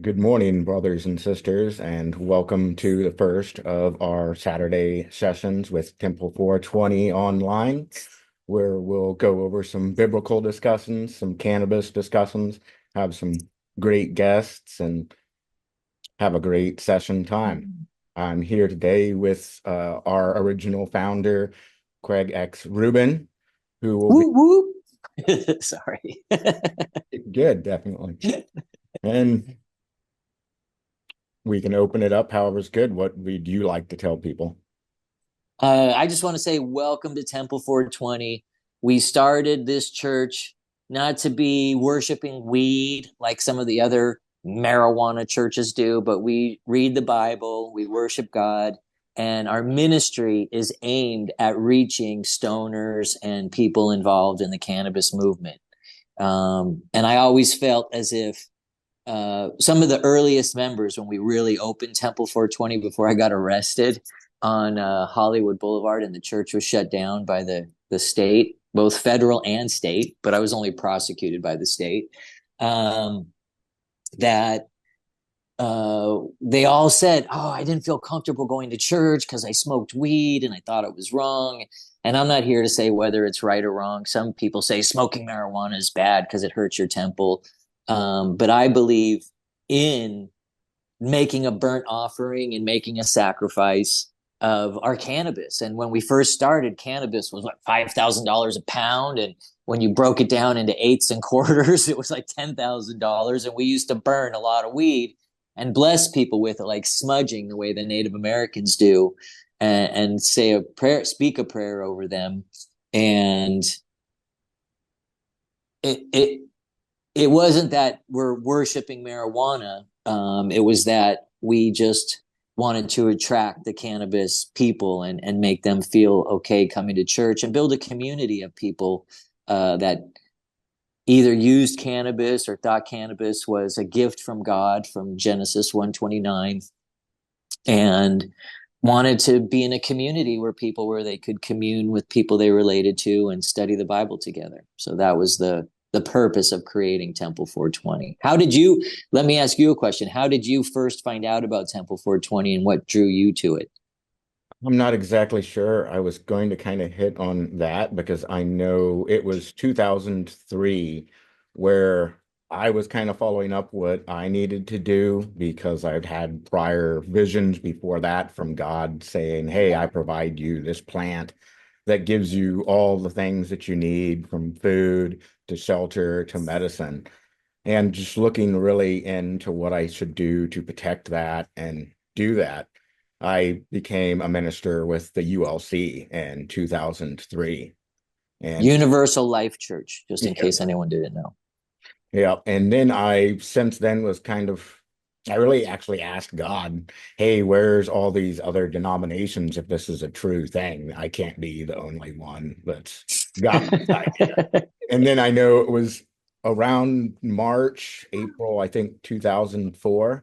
Good morning, brothers and sisters, and welcome to the first of our Saturday sessions with Temple 420 online, where we'll go over some biblical discussions, some cannabis discussions, have some great guests, and have a great session time. I'm here today with our original founder, CraigX Rubin, who will be Whoop, whoop. Sorry. good, definitely. And we can open it up however's good. What would you like to tell people? I just want to say welcome to Temple 420. We started this church not to be worshiping weed like some of the other marijuana churches do, but we read the Bible, we worship God, and our ministry is aimed at reaching stoners and people involved in the cannabis movement. And I always felt as if some of the earliest members when we really opened Temple 420 before I got arrested on Hollywood Boulevard, and the church was shut down by the state, both federal and state, but I was only prosecuted by the state. That they all said, "Oh, I didn't feel comfortable going to church because I smoked weed and I thought it was wrong." And I'm not here to say whether it's right or wrong. Some people say smoking marijuana is bad because it hurts your temple. But I believe in making a burnt offering and making a sacrifice of our cannabis. And when we first started, cannabis was like $5,000 a pound. And when you broke it down into eighths and quarters, it was like $10,000. And we used to burn a lot of weed and bless people with it, like smudging the way the Native Americans do, and say a prayer, speak a prayer over them. And it it wasn't that we're worshiping marijuana. It was that we just wanted to attract the cannabis people and make them feel okay coming to church and build a community of people that either used cannabis or thought cannabis was a gift from God from Genesis 1:29, and wanted to be in a community where they could commune with people they related to and study the Bible together. So that was the purpose of creating Temple 420. How did you, let me ask you a question. How did you first find out about Temple 420 and what drew you to it? I'm not exactly sure. I was going to kind of hit on that because I know it was 2003 where I was kind of following up what I needed to do because I'd had prior visions before that from God saying, "Hey, I provide you this plant that gives you all the things that you need from food to shelter to medicine." And just looking really into what I should do to protect that and do that. I became a minister with the ULC in 2003. And Universal Life Church, just in yeah, case anyone didn't know. yeah. And then I, since then, was I really actually asked God, "Hey, where's all these other denominations if this is a true thing? I can't be the only one that's got this idea." And then I know it was around March, April, I think 2004.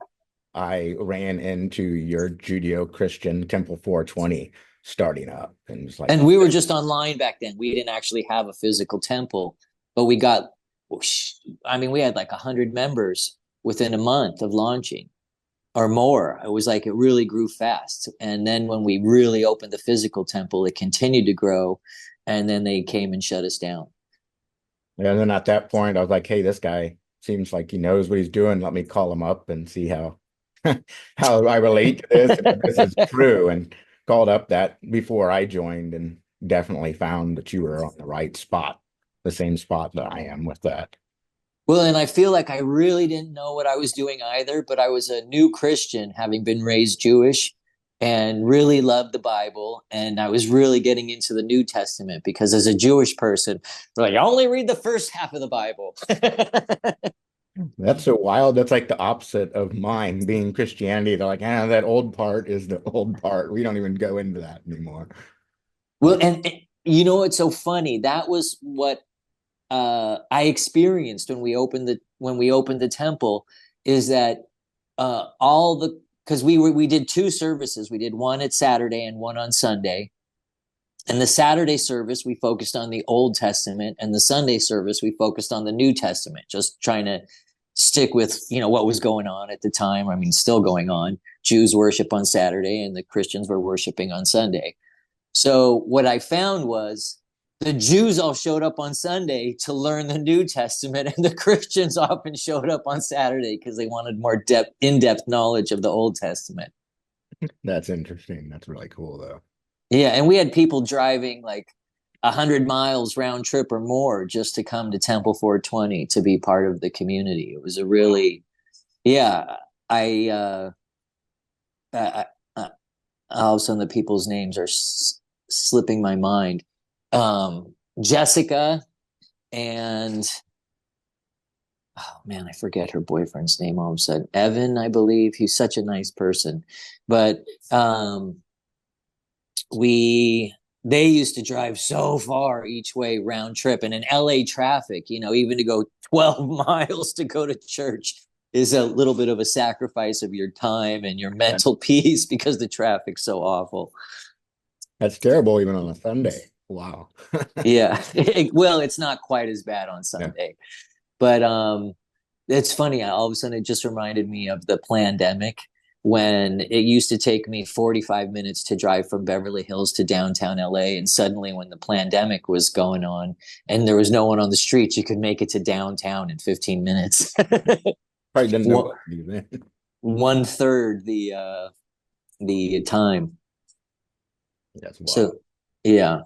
I ran into your Judeo-Christian Temple 420 starting up and was like, And we were just online back then. We didn't actually have a physical temple, but we got, I mean, we had like 100 members within a month of launching or more. It was like it really grew fast. And then when we really opened the physical temple, it continued to grow. And then they came and shut us down. and then at that point, I was like, "Hey, this guy seems like he knows what he's doing. Let me call him up and see how how I relate to this and if this is true." And called up that before I joined and definitely found that you were on the right spot, the same spot that I am with that. Well, and I feel like I really didn't know what I was doing either, but I was a new Christian, having been raised Jewish and really loved the Bible. And I was really getting into the New Testament because as a Jewish person, they're like, I only read the first half of the Bible. That's so wild. That's like the opposite of mine being Christianity. They're like, "Ah, that old part is the old part. We don't even go into that anymore." Well, and you know, it's so funny. That was what I experienced when we opened the temple is that all the because we did two services. We did one at Saturday and one on Sunday. And the Saturday service we focused on the Old Testament, and the Sunday service we focused on the New Testament, just trying to stick with, what was going on at the time. I mean, still going on. Jews worship on Saturday and the Christians were worshiping on Sunday. So what I found was the Jews all showed up on Sunday to learn the New Testament, and the Christians often showed up on Saturday because they wanted more in-depth knowledge of the Old Testament. That's interesting. That's really cool, though. Yeah, and we had people driving like 100 miles round trip or more just to come to Temple 420 to be part of the community. It was a really, yeah. I, I, I all of a sudden the people's names are slipping my mind. Jessica and oh man, I forget her boyfriend's name all of a sudden. Evan, I believe. He's such a nice person, but we they used to drive so far each way round trip, and in LA traffic, even to go 12 miles to go to church is a little bit of a sacrifice of your time and your mental peace because the traffic's so awful. That's terrible, even on a Sunday. Wow. Yeah. Well, it's not quite as bad on Yeah. Sunday, but it's funny. All of a sudden, it just reminded me of the pandemic when it used to take me 45 minutes to drive from Beverly Hills to downtown LA. And suddenly, when the pandemic was going on and there was no one on the streets, you could make it to downtown in 15 minutes. Probably didn't know one, what to do then. one third the time. That's wild. So, yeah.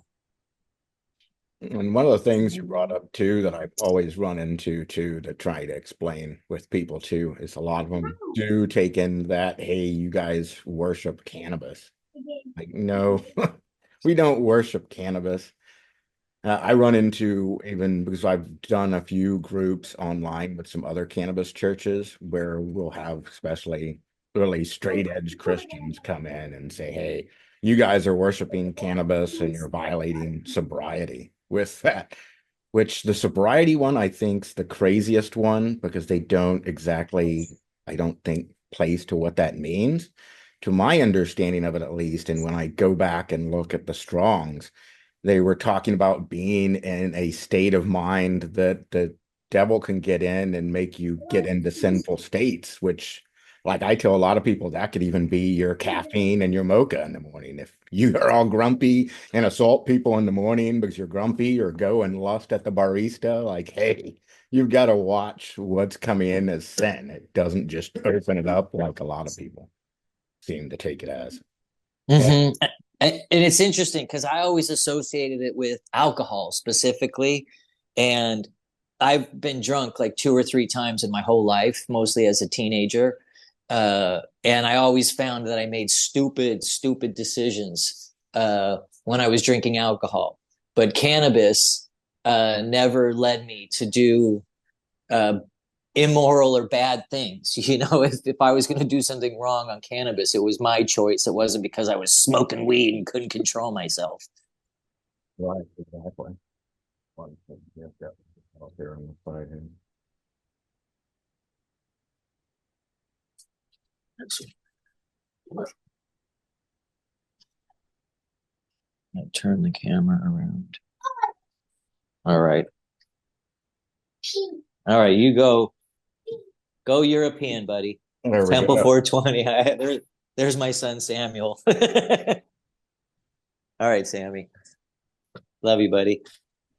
And one of the things you brought up too that I've always run into too to try to explain with people too is a lot of them do take in that, hey, you guys worship cannabis. Like, no, we don't worship cannabis. I run into, even because I've done a few groups online with some other cannabis churches where we'll have especially really straight edge Christians come in and say, hey, you guys are worshiping cannabis and you're violating sobriety with that. Which the sobriety one I think's the craziest one because they don't exactly, I don't think, plays to what that means. To my understanding of it, at least, and when I go back and look at the Strongs, they were talking about being in a state of mind that the devil can get in and make you get into sinful states, which, like I tell a lot of people, that could even be your caffeine and your mocha in the morning. If you are all grumpy and assault people in the morning because you're grumpy, or go and lust at the barista, like, hey, you've got to watch what's coming in as sin. It doesn't just open it up like a lot of people seem to take it as. Mm-hmm. And it's interesting because I always associated it with alcohol specifically. And I've been drunk like 2 or 3 times in my whole life, mostly as a teenager. And I always found that I made stupid decisions when I was drinking alcohol. But cannabis never led me to do uh, immoral or bad things. If I was going to do something wrong on cannabis, it was my choice. It wasn't because I was smoking weed and couldn't control myself. Right, exactly. One thing, yeah, definitely out there on the side here. Turn the camera around. All right. All right, you go European, buddy. There we Temple go. 420. There's my son Samuel. All right, Sammy. Love you, buddy.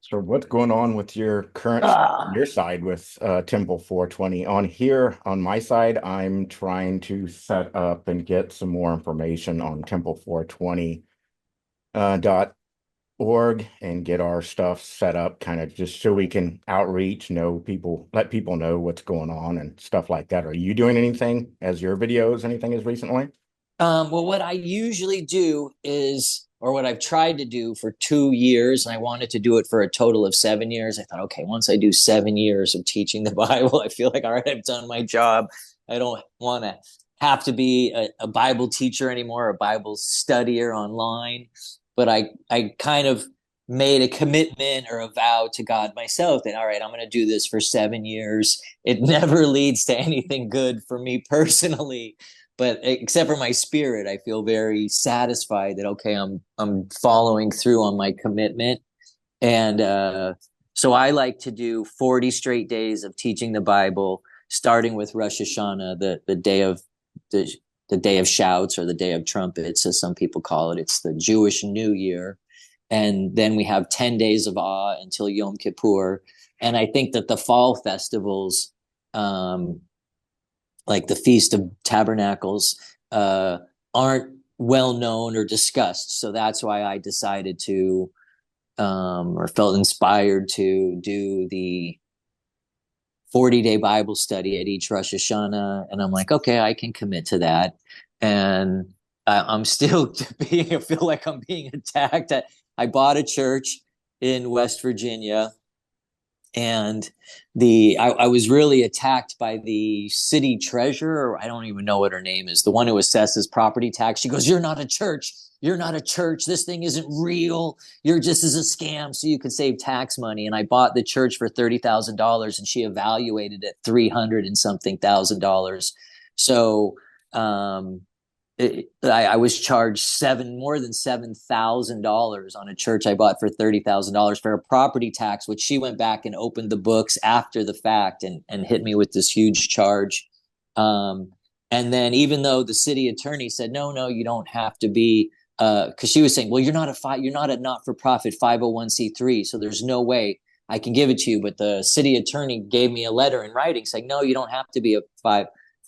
So what's going on with your current Ah. your side with Temple 420? On here, on my side, I'm trying to set up and get some more information on Temple 420 .org and get our stuff set up, kind of just so we can outreach, know people, let people know what's going on and stuff like that. Are you doing anything as your videos, anything as recently? Well, what I usually do is, or what I've tried to do for 2 years, and I wanted to do it for a total of 7 years. I thought, okay, once I do 7 years of teaching the Bible, I feel like, all right, I've done my job. I don't want to have to be a Bible teacher anymore, a Bible studier online. But I kind of made a commitment or a vow to God myself that, all right, I'm going to do this for 7 years. It never leads to anything good for me personally, but except for my spirit, I feel very satisfied that, okay, I'm following through on my commitment. And so I like to do 40 straight days of teaching the Bible, starting with Rosh Hashanah, the day of the the day of shouts, or the day of trumpets, as some people call it. It's the Jewish New Year. And then we have 10 days of awe until Yom Kippur. And I think that the fall festivals, um, like the Feast of Tabernacles, aren't well known or discussed. So that's why I decided to, or felt inspired to do the 40-day Bible study at each Rosh Hashanah. And I'm like, okay, I can commit to that. And I'm still I feel like I'm being attacked. I bought a church in West Virginia, and I was really attacked by the city treasurer. I don't even know what her name is, the one who assesses property tax. She goes, "You're not a church. You're not a church. This thing isn't real. You're just as a scam so you could save tax money." And I bought the church for $30,000, and she evaluated it 300 and something thousand dollars. So I was charged more than $7,000 on a church I bought for $30,000 for a property tax, which she went back and opened the books after the fact and hit me with this huge charge. And then, even though the city attorney said, no, you don't have to be, because she was saying, well, you're not a not-for-profit 501c3, so there's no way I can give it to you. But the city attorney gave me a letter in writing saying, no, you don't have to be a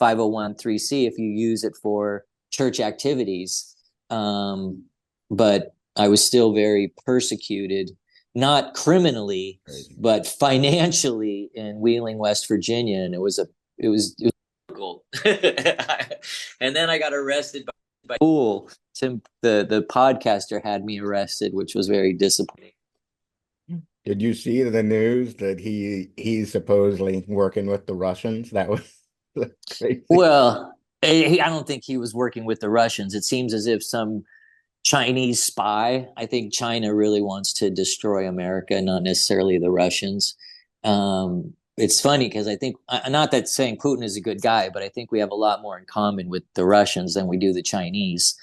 501c if you use it for church activities. But I was still very persecuted, not criminally, but financially, in Wheeling, West Virginia. And it was difficult. And then I got arrested by Pool. Tim, the podcaster, had me arrested, which was very disappointing. Did you see the news that he's supposedly working with the Russians? That was crazy. Well, I don't think he was working with the Russians. It seems as if some Chinese spy. I think China really wants to destroy America, not necessarily the Russians. It's funny because I think, not that saying Putin is a good guy, but I think we have a lot more in common with the Russians than we do the Chinese.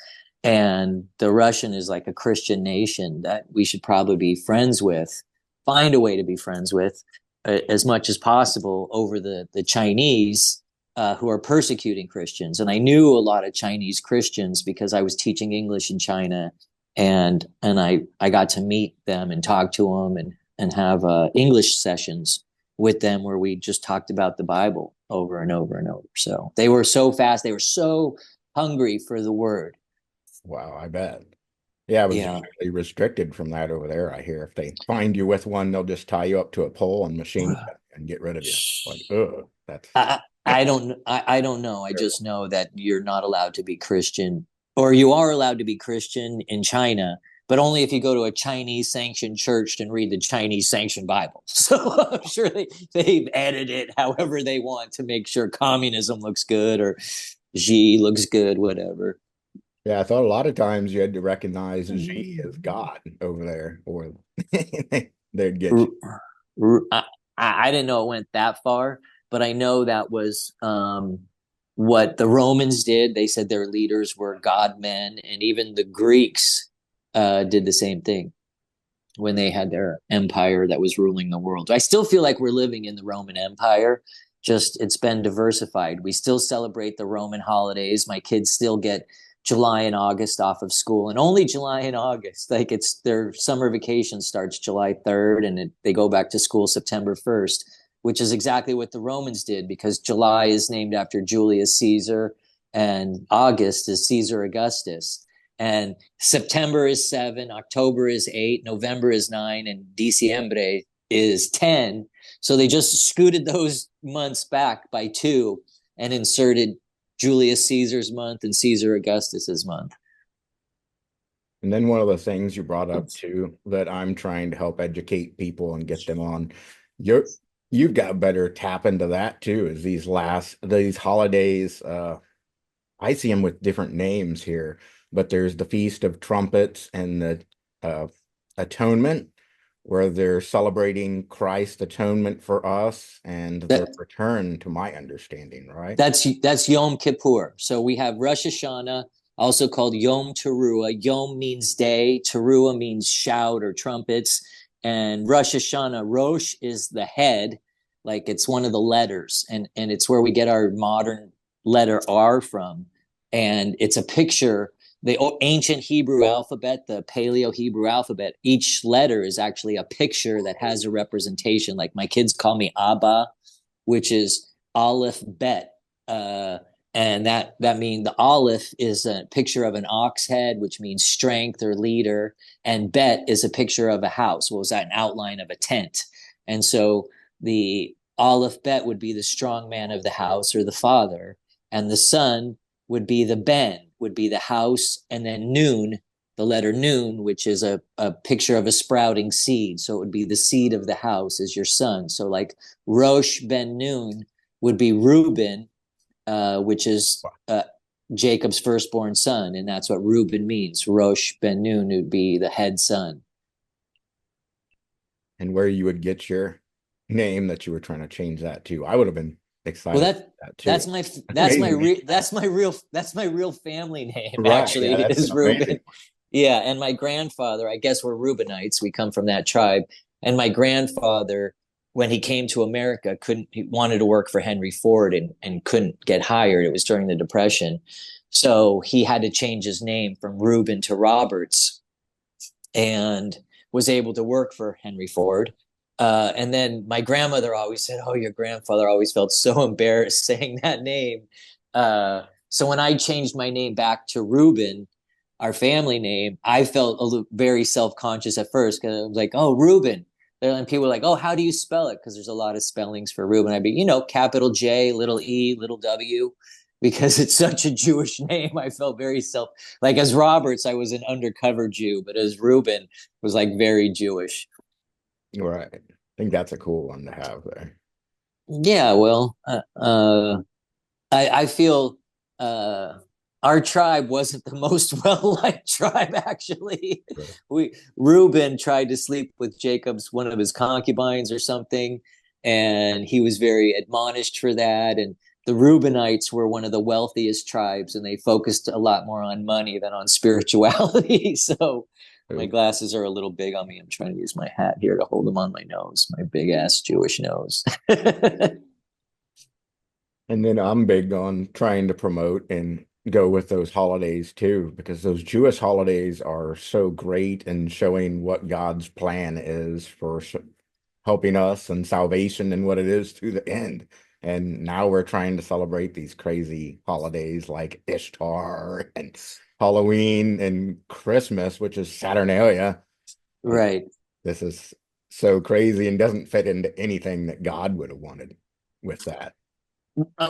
And the Russian is like a Christian nation that we should probably be friends with, find a way to be friends with, as much as possible, over the Chinese, who are persecuting Christians. And I knew a lot of Chinese Christians because I was teaching English in China, and I got to meet them and talk to them and have English sessions with them where we just talked about the Bible over and over and over. So they were so fast. They were so hungry for the word. Wow, I bet. Yeah, I was Yeah. usually restricted from that over there. I hear if they find you with one, they'll just tie you up to a pole and machine gun and get rid of you. Like, that's I don't know. I terrible. just know that you're not allowed to be Christian, or you are allowed to be Christian in China, but only if you go to a Chinese sanctioned church and read the Chinese sanctioned Bible. So I'm sure they've edited it however they want to make sure communism looks good or Xi looks good, whatever. Yeah, I thought a lot of times you had to recognize Xi as God over there, or they'd get you. I, I didn't know it went that far, but I know that was what the Romans did. They said their leaders were God men, and even the Greeks did the same thing when they had their empire that was ruling the world. I still feel like we're living in the Roman Empire. Just it's been diversified. We still celebrate the Roman holidays. My kids still get July and August off of school, and only July and August. Like, it's their summer vacation starts July 3rd, and they go back to school September 1st, which is exactly what the Romans did, because July is named after Julius Caesar and August is Caesar Augustus. And September is 7, October is 8, November is 9, and Diciembre is 10. So they just scooted those months back by 2 and inserted Julius Caesar's month and Caesar Augustus's month. And then one of the things you brought up too that I'm trying to help educate people and get them on, you've got better tap into that too, is these holidays. I see them with different names here, but there's the Feast of Trumpets and the uh, Atonement, where they're celebrating Christ's atonement for us and the That return, to my understanding, right? that's Yom Kippur. So we have Rosh Hashanah, also called Yom Teruah. Yom means day, Teruah means shout or trumpets, and Rosh Hashanah, Rosh is the head, like it's one of the letters, and it's where we get our modern letter R from, and it's a picture. The ancient Hebrew alphabet, the Paleo Hebrew alphabet, each letter is actually a picture that has a representation. Like my kids call me Abba, which is Aleph Bet. And that means the Aleph is a picture of an ox head, which means strength or leader, and Bet is a picture of a house. What was that? An outline of a tent. And so the Aleph Bet would be the strong man of the house or the father, and the son would be the Ben, would be the house, and then Noon, the letter Noon, which is a picture of a sprouting seed. So it would be the seed of the house is your son. So like Rosh Ben Noon would be Reuben, which is Jacob's firstborn son, and that's what Reuben means. Rosh Ben Nun would be the head son. And where you would get your name that you were trying to change that to. I would have been Well, excited for that too. that's my Amazing. that's my real family name Right. Yeah, actually that's is an amazing Reuben. Yeah, and my grandfather, I guess we're Reubenites. We come from that tribe. And my grandfather, when he came to America, couldn't he wanted to work for Henry Ford and couldn't get hired. It was during the Depression. So he had to change his name from Reuben to Roberts and was able to work for Henry Ford. And then my grandmother always said, "Oh, your grandfather always felt so embarrassed saying that name." So when I changed my name back to Reuben, our family name, I felt very self conscious at first because I was like, "Oh, Reuben." And people were like, "Oh, how do you spell it?" Because there's a lot of spellings for Reuben. I'd be, capital J, little E, little W, because it's such a Jewish name. I felt very like as Roberts, I was an undercover Jew, but as Reuben was like very Jewish. Right. I think that's a cool one to have there. Yeah, well, I feel uh, our tribe wasn't the most well liked tribe. Actually, Right. we Reuben tried to sleep with Jacob's one of his concubines or something, and he was very admonished for that. And the Reubenites were one of the wealthiest tribes, and they focused a lot more on money than on spirituality. So my So, glasses are a little big on me. I'm trying to use my hat here to hold them on my nose, my big ass Jewish nose. and then I'm big on trying to promote and go with those holidays too, because those Jewish holidays are so great and showing what God's plan is for helping us and salvation and what it is to the end. And now we're trying to celebrate these crazy holidays like Ishtar and Halloween and Christmas, which is Saturnalia. It, Right. this is so crazy and doesn't fit into anything that God would have wanted with that.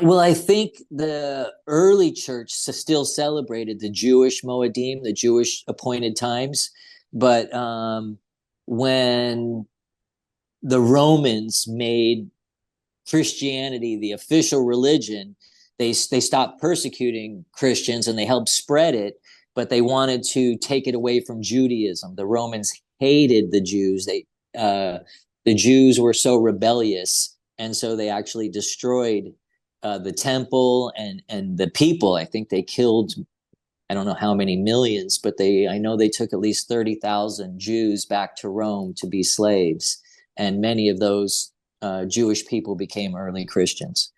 Well, I think the early church still celebrated the Jewish Moedim, the Jewish appointed times, but when the Romans made Christianity the official religion, they stopped persecuting Christians and they helped spread it, but they wanted to take it away from Judaism. The Romans hated the Jews. The Jews were so rebellious, and so they actually destroyed the temple and the people. I think they killed, I don't know how many millions, but I know they took at least 30,000 Jews back to Rome to be slaves, and many of those Jewish people became early Christians.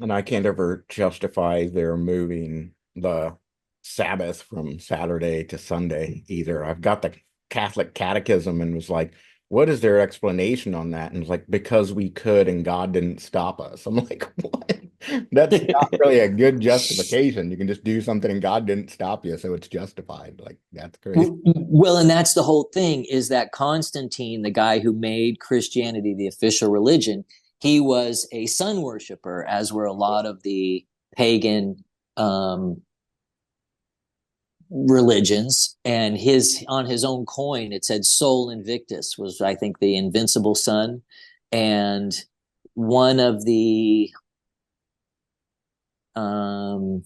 And I can't ever justify their moving the Sabbath from Saturday to Sunday either. I've got the Catholic Catechism and was like, what is their explanation on that? And it's like, because we could and God didn't stop us. I'm like, what? That's not really a good justification. You can just do something and God didn't stop you, so it's justified. Like, that's crazy. Well, and that's the whole thing is that Constantine, the guy who made Christianity the official religion, he was a sun worshiper, as were a lot of the pagan um, religions. And his on his own coin, it said Sol Invictus was, I think, the invincible sun. And one of the um,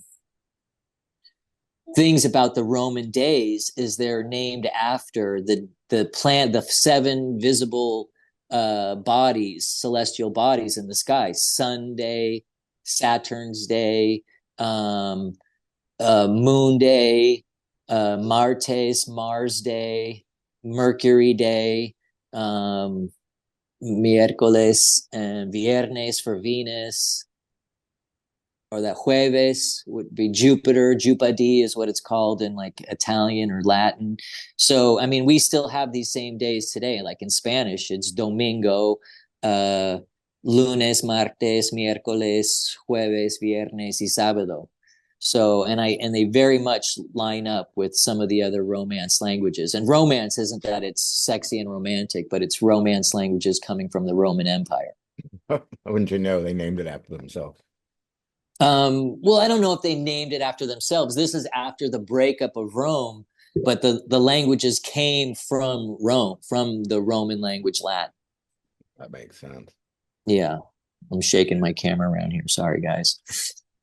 things about the Roman days is they're named after the seven visible bodies, celestial bodies in the sky: Sunday, Saturn's day, um, Moon day, Martes, Mars day, Mercury day. miércoles and viernes for Venus, or that jueves would be Jupiter. Jupadi is what it's called in like Italian or Latin. So, I mean, we still have these same days today. Like in Spanish, it's domingo, uh, lunes, martes, miércoles, jueves, viernes, y sábado. So, and they very much line up with some of the other Romance languages. And Romance isn't that it's sexy and romantic, but it's Romance languages coming from the Roman Empire. Wouldn't you know they named it after themselves? Well, I don't know if they named it after themselves. This is after the breakup of Rome, but the languages came from Rome, from the Roman language Latin. That makes sense. Yeah, I'm shaking my camera around here. Sorry, guys.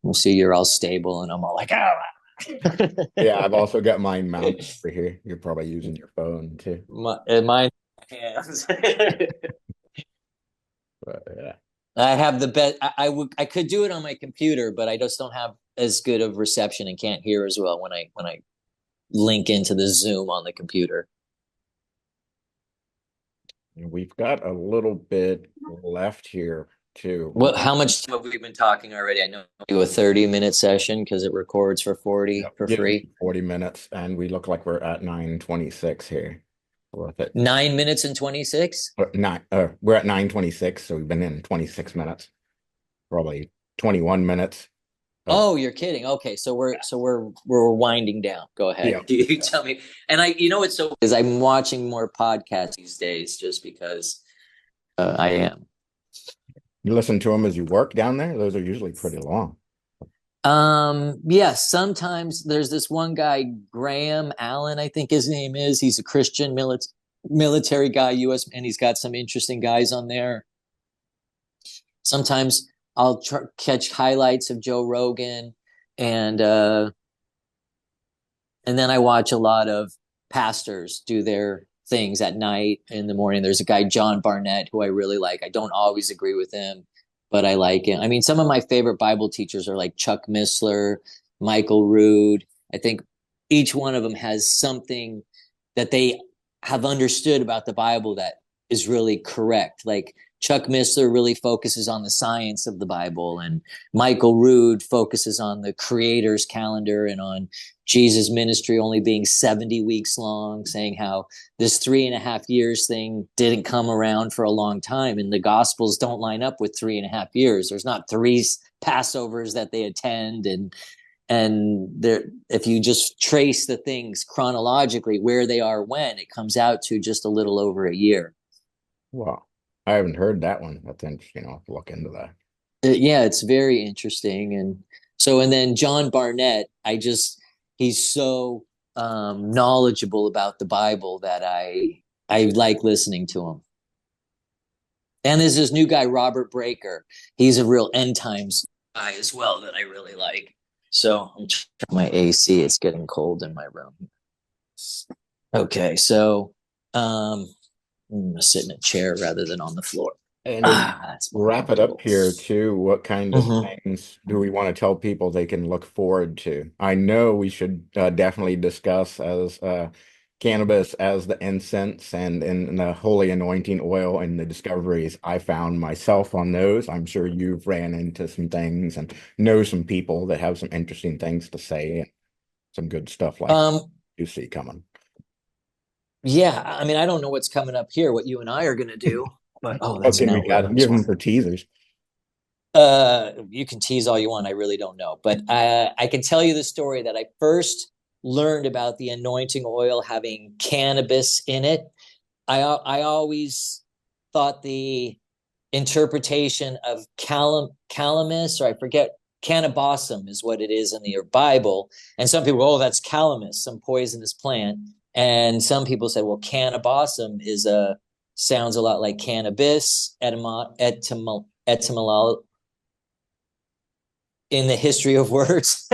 We'll see you're all stable, and I'm all like, ah. Yeah, I've also got mine mounted over here. You're probably using your phone too. My hands. But yeah. I have the best. I could do it on my computer, but I just don't have as good of reception and can't hear as well when I link into the Zoom on the computer. We've got a little bit left here too. What? How much time have we been talking already? I know we do a 30-minute session because it records for 40 Yep. for Gives free. you 40 minutes, and we look like we're at 9:26 here. Worth it. 9 minutes and 26. We're at 9:26, so we've been in 26 minutes, probably 21 minutes. Oh, you're kidding. Okay, so we're winding down. Go ahead. Yeah. You tell me. And you know what's so is I'm watching more podcasts these days just because I am. You listen to them as you work down there? Those are usually pretty long. Yeah, sometimes there's this one guy, Graham Allen, I think his name is. He's a Christian military guy, US, and he's got some interesting guys on there. Sometimes I'll catch highlights of Joe Rogan, and uh and then I watch a lot of pastors do their things at night. In the morning there's a guy, John Barnett, who I really like. I don't always agree with him, but I like him. I mean, some of my favorite Bible teachers are like Chuck Missler, Michael Rood. I think each one of them has something that they have understood about the Bible that is really correct. Like Chuck Missler really focuses on the science of the Bible, and Michael Rood focuses on the creator's calendar and on Jesus' ministry only being 70 weeks long, saying how this 3.5 years thing didn't come around for a long time, and the Gospels don't line up with 3.5 years. There's not three Passovers that they attend, and there, if you just trace the things chronologically where they are when, it comes out to just a little over a year. Wow. I haven't heard that one. That's interesting. I'll have to look into that. Yeah, it's very interesting. And then John Barnett, he's so knowledgeable about the Bible that I like listening to him. And there's this new guy, Robert Breaker. He's a real end times guy as well that I really like. So I'm checking my AC. It's getting cold in my room. Okay, so I'm gonna sit in a chair rather than on the floor. And as we That's more wrap it comfortable. up here too, what kind of Mhm. things do we want to tell people they can look forward to? I know we should definitely discuss as cannabis as the incense and in the holy anointing oil and the discoveries I found myself on those. I'm sure you've ran into some things and know some people that have some interesting things to say and some good stuff like Um, you see coming. yeah, I mean, I don't know what's coming up here, what you and I are gonna do, but oh, What that's an can we outlet. got? Give them for teasers. You can tease all you want. I really don't know, but I can tell you the story that I first learned about the anointing oil having cannabis in it. I always thought the interpretation of calamus, or I forget, cannabosum is what it is in the Bible. And some people, oh, that's calamus, some poisonous plant. And some people said, well, cannabosum sounds a lot like cannabis, etymology in the history of words.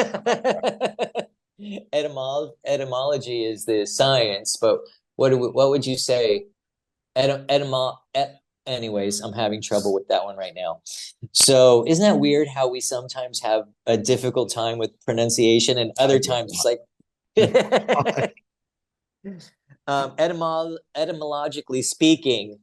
Etymology is the science, but what would you say? Anyways, I'm having trouble with that one right now. So isn't that weird how we sometimes have a difficult time with pronunciation, and I other get times it's like etymologically speaking,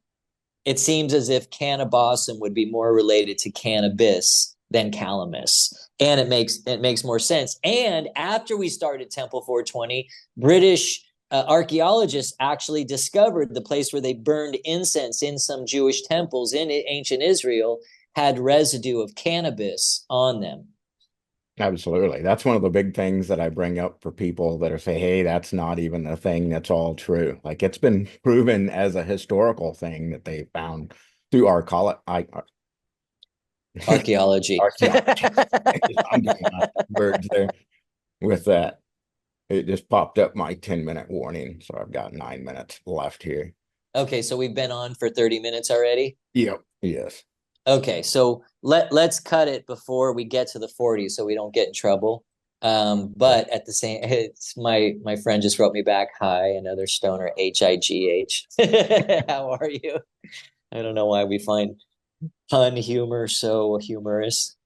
it seems as if cannabosum would be more related to cannabis than calamus. And it makes more sense. And after we started Temple 420, British archaeologists actually discovered the place where they burned incense in some Jewish temples in ancient Israel had residue of cannabis on them. Absolutely. That's one of the big things that I bring up for people that are say, hey, that's not even a thing. That's all true. Like it's been proven as a historical thing that they found through our Archaeology. archaeology. I'm getting my words there with that. It just popped up my 10-minute warning. So I've got 9 minutes left here. Okay, so we've been on for 30 minutes already. Yep. Yes. Okay, so let's cut it before we get to the 40 so we don't get in trouble. But at the same, it's my friend just wrote me back. Hi, another stoner, HIGH. How are you? I don't know why we find pun humor so humorous.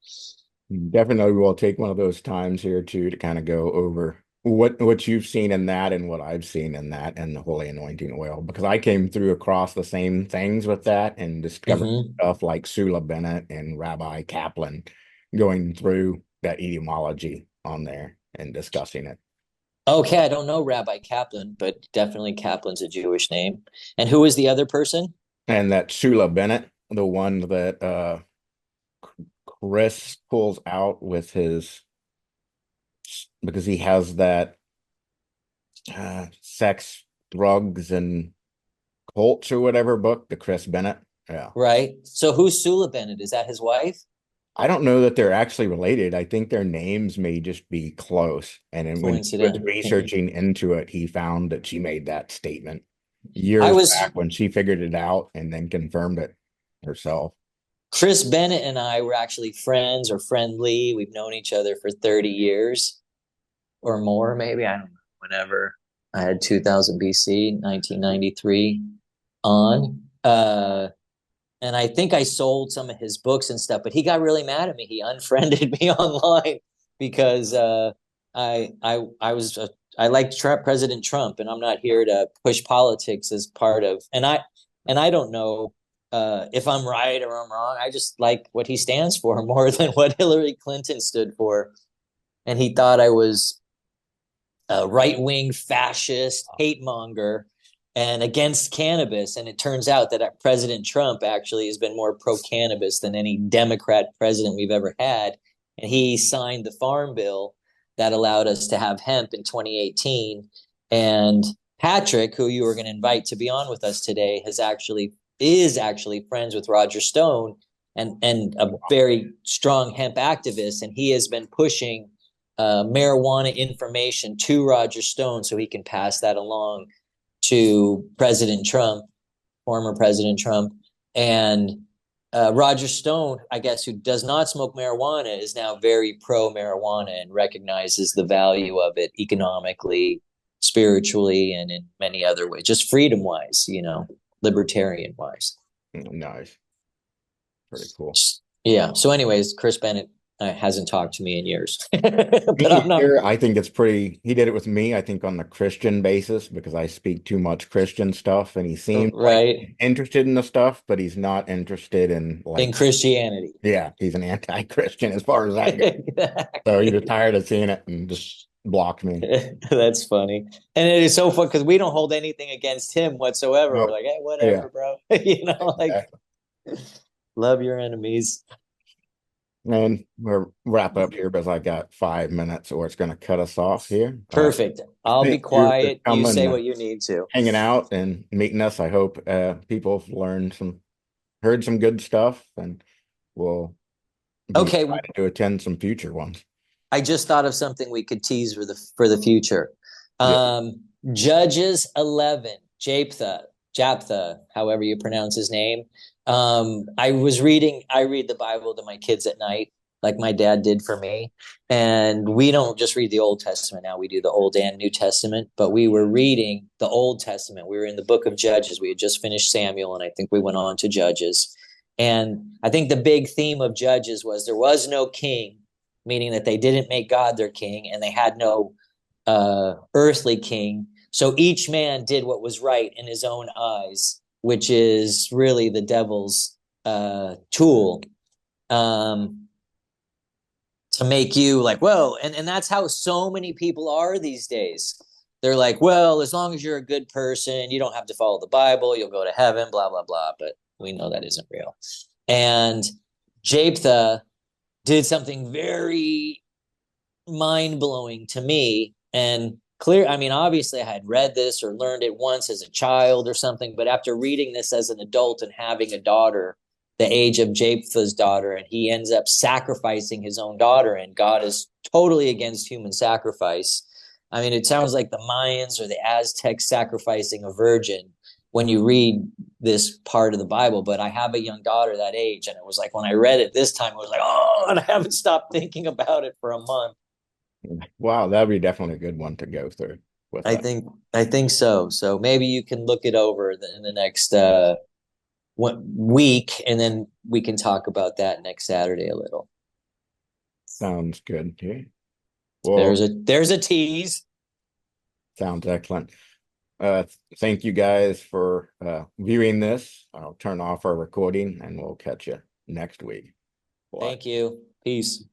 Definitely will take one of those times here too to kind of go over what you've seen in that and what I've seen in that and the holy anointing oil because I came through across the same things with that and discovered Mm-hmm. stuff like Sula Bennett and Rabbi Kaplan going through that etymology on there and discussing it. Okay, I don't know Rabbi Kaplan, but definitely Kaplan's a Jewish name. And who is the other person? And that Sula Bennett, the one that Chris pulls out with his because he has that sex, drugs, and cults or whatever book, the Chris Bennett. Yeah. Right. So who's Sula Bennett? Is that his wife? I don't know that they're actually related. I think their names may just be close. And then when he was Coincident. researching into it, he found that she made that statement I years was back when she figured it out and then confirmed it herself. Chris Bennett and I were actually friends or friendly. We've known each other for 30 years or more, maybe. I don't know. Whenever I had 2000 BC, 1993 on. And I think I sold some of his books and stuff, but he got really mad at me. He unfriended me online because I was I liked President Trump, and I'm not here to push politics as part of. And I don't know if I'm right or I'm wrong. I just like what he stands for more than what Hillary Clinton stood for. And he thought I was a right wing fascist hate monger and against cannabis. And it turns out that President Trump actually has been more pro cannabis than any Democrat president we've ever had. And he signed the farm bill that allowed us to have hemp in 2018. And Patrick, who you were going to invite to be on with us today, is actually friends with Roger Stone and a very strong hemp activist. And he has been pushing marijuana information to Roger Stone so he can pass that along to President Trump, former President Trump. And Roger Stone, I guess, who does not smoke marijuana, is now very pro marijuana and recognizes the value of it economically, spiritually, and in many other ways, just freedom wise, libertarian wise. Nice. Pretty cool. Yeah. So, anyways, Chris Bennett hasn't talked to me in years, but Me I'm not either. I think it's pretty, he did it with me, I think on the Christian basis because I speak too much Christian stuff and he seems like right interested in the stuff, but he's not interested in in like, Christianity. yeah, he's an anti-Christian as far as that goes. So he was Exactly. tired of seeing it and just blocked me. That's funny. And it is so fun because we don't hold anything against him whatsoever. We're Nope. like, hey, Yeah, whatever, bro. Like exactly. love your enemies. And we'll wrap up here because I got 5 minutes or it's going to cut us off here. Perfect. I'll be Thank you for quiet. You coming say and what you need to. hanging out and meeting us. I hope people have heard some good stuff, and will be Okay. trying to attend some future ones. I just thought of something we could tease for the future. Yeah. Judges 11, Japtha, however you pronounce his name. I read the Bible to my kids at night, like my dad did for me. And we don't just read the Old Testament now, we do the Old and New Testament, but we were reading the Old Testament. We were in the book of Judges. We had just finished Samuel, and I think we went on to Judges. And I think the big theme of Judges was there was no king, meaning that they didn't make God their king, and they had no earthly king. So each man did what was right in his own eyes. which is really the devil's tool, um, to make you like, well, and that's how so many people are these days. They're like, well, as long as you're a good person, you don't have to follow the Bible, you'll go to heaven, blah, blah, blah. But we know that isn't real. And Japhtha did something very mind blowing to me and clear. I mean, obviously, I had read this or learned it once as a child or something, but after reading this as an adult and having a daughter, the age of Japheth's daughter, and he ends up sacrificing his own daughter, and God is totally against human sacrifice. I mean, it sounds like the Mayans or the Aztecs sacrificing a virgin when you read this part of the Bible, but I have a young daughter that age, and it was like when I read it this time, it was like, oh, and I haven't stopped thinking about it for a month. Wow, that'd be definitely a good one to go through with I that. think I think so. So maybe you can look it over in the next week, and then we can talk about that next Saturday a little. Sounds good. Yeah. There's Well, a tease. sounds excellent. Uh, Thank you guys for viewing this. I'll turn off our recording and we'll catch you next week. Bye. Thank you. Peace.